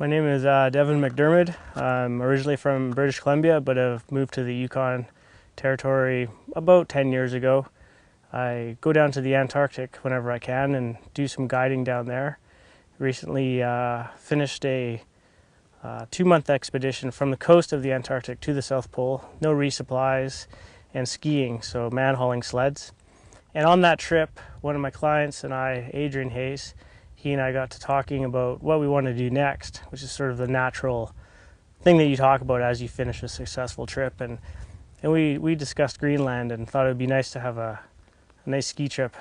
My name is Devin McDermott. I'm originally from British Columbia, but I've moved to the Yukon Territory about 10 years ago. I go down to the Antarctic whenever I can and do some guiding down there. Recently finished a 2-month expedition from the coast of the Antarctic to the South Pole, no resupplies, and skiing, so man-hauling sleds. And on that trip, one of my clients and I, Adrian Hayes, he and I got to talking about what we want to do next, which is sort of the natural thing that you talk about as you finish a successful trip. And we discussed Greenland and thought it would be nice to have a nice ski trip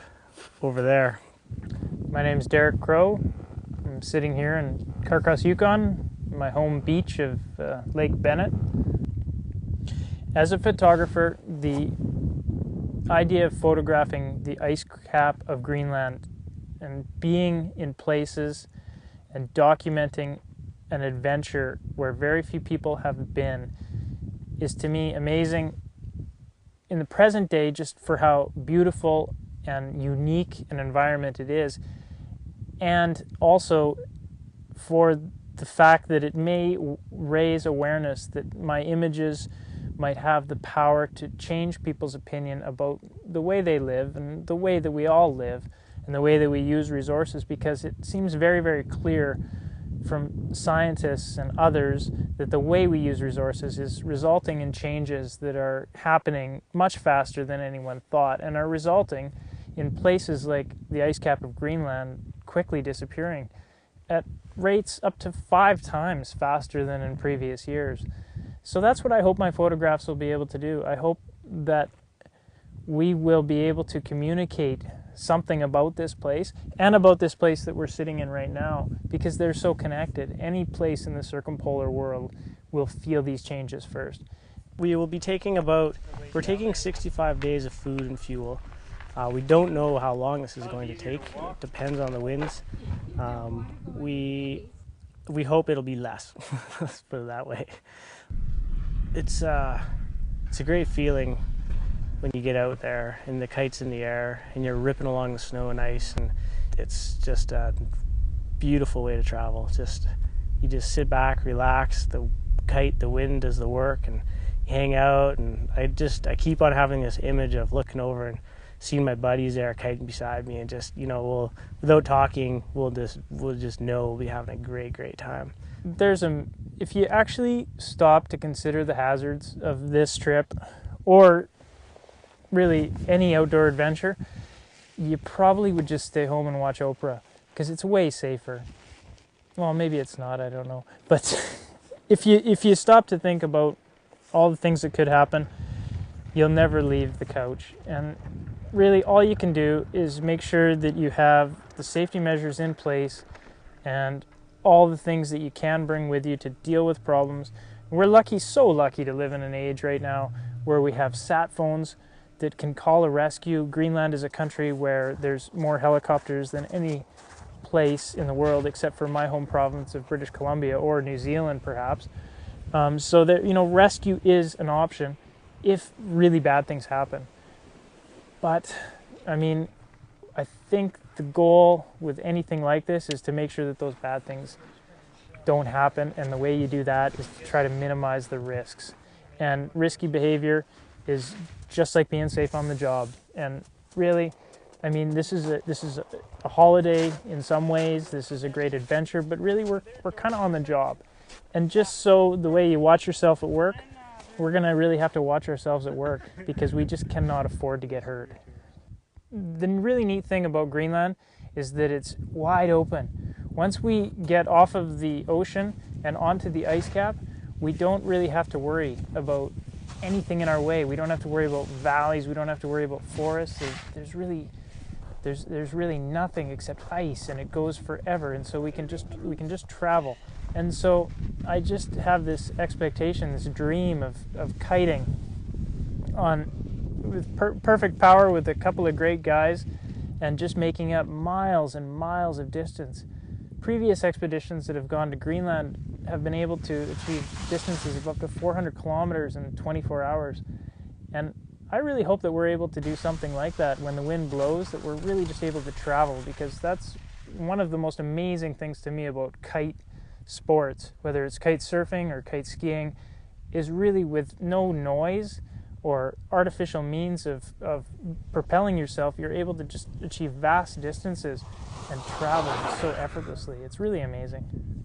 over there. My name's Derek Crow. I'm sitting here in Carcross, Yukon, my home beach of Lake Bennett. As a photographer, the idea of photographing the ice cap of Greenland and being in places and documenting an adventure where very few people have been is to me amazing in the present day, just for how beautiful and unique an environment it is, and also for the fact that it may raise awareness that my images might have the power to change people's opinion about the way they live and the way that we all live and the way that we use resources, because it seems very, very clear from scientists and others that the way we use resources is resulting in changes that are happening much faster than anyone thought and are resulting in places like the ice cap of Greenland quickly disappearing at rates up to 5 times faster than in previous years. So that's what I hope my photographs will be able to do. I hope that we will be able to communicate something about this place and about this place that we're sitting in right now, because they're so connected. Any place in the circumpolar world will feel these changes first. We will be taking we're taking 65 days of food and fuel. We don't know how long this is going to take. It depends on the winds. We hope it'll be less. Let's put it that way. It's a great feeling when you get out there and the kite's in the air and you're ripping along the snow and ice, and it's just a beautiful way to travel. You just sit back, relax, the kite, the wind does the work, and you hang out. And I keep on having this image of looking over and seeing my buddies there kiting beside me, and just, without talking, we'll just know we'll be having a great time. If you actually stop to consider the hazards of this trip, or really any outdoor adventure, you probably would just stay home and watch Oprah, because it's way safer. Well, maybe it's not, I don't know. But if you stop to think about all the things that could happen, you'll never leave the couch. And really all you can do is make sure that you have the safety measures in place and all the things that you can bring with you to deal with problems. We're lucky, so lucky, to live in an age right now where we have sat phones that can call a rescue. Greenland is a country where there's more helicopters than any place in the world except for my home province of British Columbia, or New Zealand perhaps. So that, rescue is an option if really bad things happen. But I think the goal with anything like this is to make sure that those bad things don't happen, and the way you do that is to try to minimize the risks. And risky behavior is just like being safe on the job. And really, this is a holiday in some ways. This is a great adventure, but really we're kind of on the job. And just so the way you watch yourself at work, we're gonna really have to watch ourselves at work, because we just cannot afford to get hurt. The really neat thing about Greenland is that it's wide open. Once we get off of the ocean and onto the ice cap, we don't really have to worry about anything in our way. We don't have to worry about valleys. We don't have to worry about forests. There's really nothing except ice, and it goes forever. And so we can just travel. And so I just have this expectation, this dream of kiting with perfect power with a couple of great guys, and just making up miles and miles of distance. Previous expeditions that have gone to Greenland have been able to achieve distances of up to 400 kilometers in 24 hours. And I really hope that we're able to do something like that when the wind blows, that we're really just able to travel, because that's one of the most amazing things to me about kite sports, whether it's kite surfing or kite skiing, is really with no noise or artificial means of propelling yourself. You're able to just achieve vast distances and travel so effortlessly. It's really amazing.